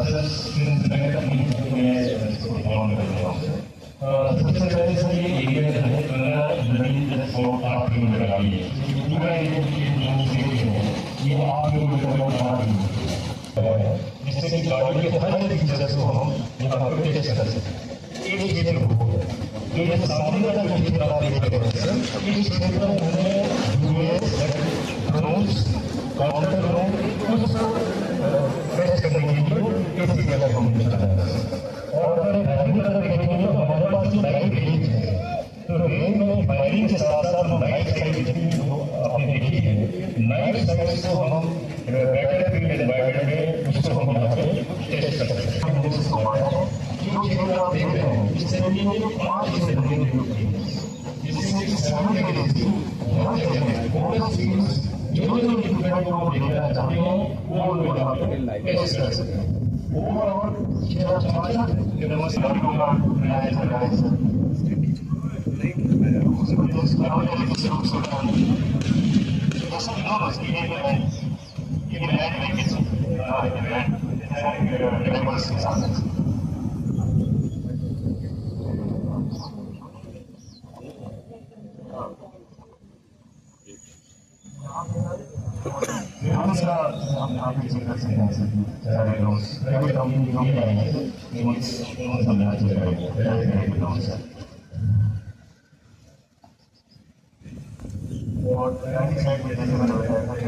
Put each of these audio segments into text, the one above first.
सबसे पहले सर ये एरिया जो है गंगा नदी 8 किलोमीटर का है। पूरा एरिया ये 8 किलोमीटर का 8 किलोमीटर है, जिससे कि गाड़ी के हर एक फीचर्स को हम यहाँ पर टेस्ट कर सकते हैं। एक क्षेत्र हो ये सामने वाला जो क्षेत्र आप देख रहे हैं सर, इस क्षेत्र में ड्रोन्स काउंटर ड्रोन उसको टेस्ट करने के लिए इस जगह हम और अगर फायरिंग का देखेंगे तो हमारे पास जो लाइट रेंज है, तो रेंज में फायरिंग के साथ साथ हम नाइट साइड जो आपने देखी है, नाइट साइड को हम बैटल फील्ड एनवायरमेंट में उसको हम यहाँ पे टेस्ट कर सकते हैं। जो क्षेत्र आप देख रहे हैं इससे ये 5 क्षेत्र जिससे कि सामने के लिए यहाँ जो इक्विपमेंट को देखना चाहते हैं वो लोग यहाँ पे टेस्ट कर सकते हैं। ओवरऑल नमस्कार बनाया जा रहा है सर। हम आगे चल कर सकते हैं सारे लोग प्राइवेट कंपनी जो भी आएंगे वो समझना चाहिए और साइड में जैसे मैंने बताया था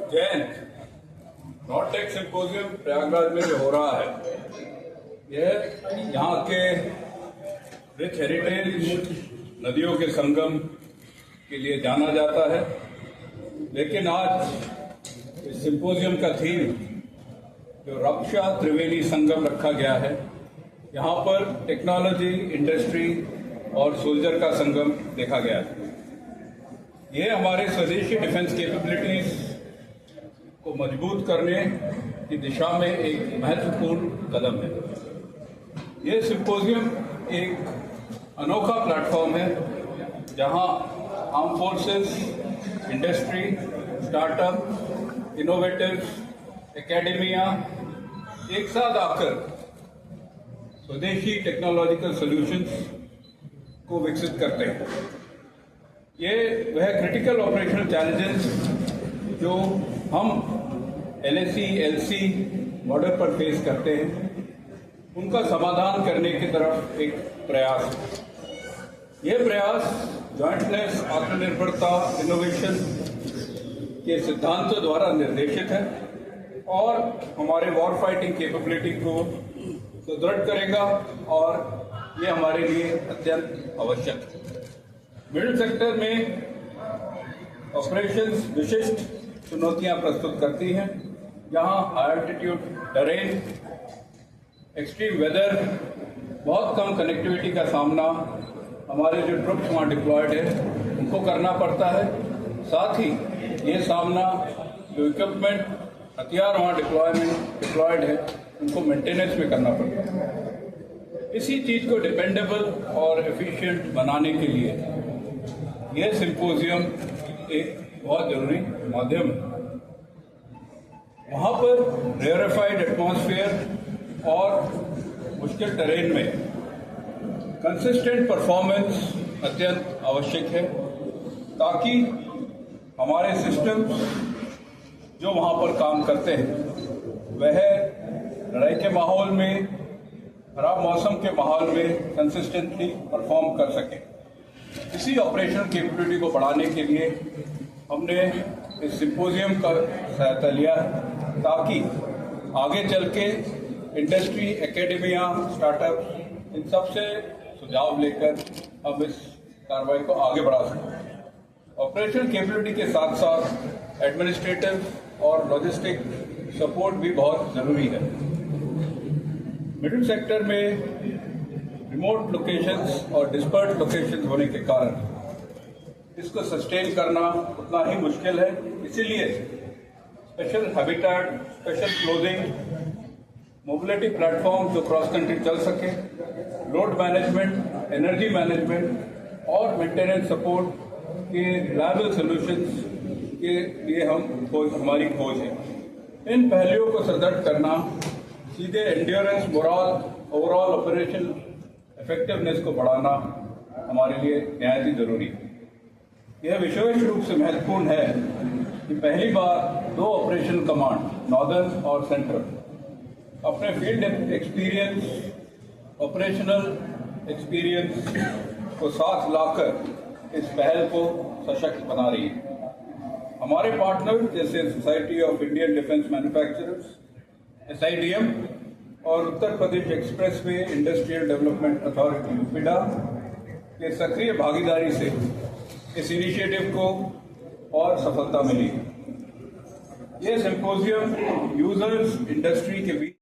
जैन नॉर्टेक सिंपोजियम प्रयागराज में जो हो रहा है, यह यहाँ के रिच हेरिटेज नदियों के संगम के लिए जाना जाता है। लेकिन आज इस सिंपोजियम का थीम जो रक्षा त्रिवेणी संगम रखा गया है। यहाँ पर टेक्नोलॉजी, इंडस्ट्री और सोल्जर का संगम देखा गया है। ये हमारे स्वदेशी डिफेंस कैपेबिलिटीज को मजबूत करने की दिशा में एक महत्वपूर्ण कदम है। ये सिंपोजियम एक अनोखा प्लेटफॉर्म है जहां arm forces, industry, startup, innovators, academia एक साथ आकर स्वदेशी टेक्नोलॉजिकल सॉल्यूशंस को विकसित करते हैं। ये वह क्रिटिकल ऑपरेशनल चैलेंजेस जो हम LAC, LC बॉर्डर पर फेस करते हैं, उनका समाधान करने की तरफ एक प्रयास है। ये प्रयास जॉइंटनेस, आत्मनिर्भरता, इनोवेशन के सिद्धांतों द्वारा निर्देशित है और हमारे वॉर फाइटिंग कैपेबिलिटी को सुदृढ़ करेगा और ये हमारे लिए अत्यंत आवश्यक है। मिडिल सेक्टर में ऑपरेशंस विशिष्ट चुनौतियां प्रस्तुत करती हैं, जहां high altitude terrain, extreme weather, बहुत कम कनेक्टिविटी का सामना हमारे जो ट्रुप्स वहाँ डिप्लॉयड है उनको करना पड़ता है। साथ ही ये सामना जो इक्विपमेंट, हथियार वहाँ डिप्लॉयड है उनको मेंटेनेंस में करना पड़ता है। इसी चीज़ को डिपेंडेबल और एफिशिएंट बनाने के लिए यह सिंपोजियम एक बहुत जरूरी माध्यम है। वहाँ पर रेयरिफाइड एटमॉस्फेयर और मुश्किल टेरेन में कंसिस्टेंट परफॉर्मेंस अत्यंत आवश्यक है, ताकि हमारे सिस्टम जो वहाँ पर काम करते हैं वह लड़ाई के माहौल में, खराब मौसम के माहौल में कंसिस्टेंटली परफॉर्म कर सके। इसी ऑपरेशनल कैपेबिलिटी को बढ़ाने के लिए हमने इस सिंपोजियम का सहायता लिया ताकि आगे चल के इंडस्ट्री, एकेडमिया, स्टार्टअप इन सब से सुझाव लेकर हम इस कार्रवाई को आगे बढ़ा सकें। ऑपरेशनल कैपेबिलिटी के साथ साथ एडमिनिस्ट्रेटिव और लॉजिस्टिक सपोर्ट भी बहुत जरूरी है। मिडिल सेक्टर में रिमोट लोकेशंस और डिस्पर्ट लोकेशंस होने के कारण इसको सस्टेन करना उतना ही मुश्किल है। इसीलिए special habitat, special closing, mobility platform जो क्रॉस कंट्री चल सके, लोड मैनेजमेंट, एनर्जी मैनेजमेंट और मेंटेनेंस सपोर्ट के रिलायबल सॉल्यूशंस के लिए हमारी खोज है। इन पहलुओं को सुदृढ़ करना सीधे endurance, moral, overall operation effectiveness को बढ़ाना हमारे लिए निहायत ही जरूरी है। यह विशेष रूप से महत्वपूर्ण है कि पहली बार दो ऑपरेशन कमांड, नॉर्दर्न और सेंट्रल, अपने फील्ड एक्सपीरियंस, ऑपरेशनल एक्सपीरियंस को साथ लाकर इस पहल को सशक्त बना रही है। हमारे पार्टनर जैसे society of Indian defence manufacturers, SIDM और Uttar Pradesh expressway industrial development authority UPIDA के सक्रिय भागीदारी से इस इनिशिएटिव को और सफलता मिली। ये सिंपोजियम यूजर्स, इंडस्ट्री के बीच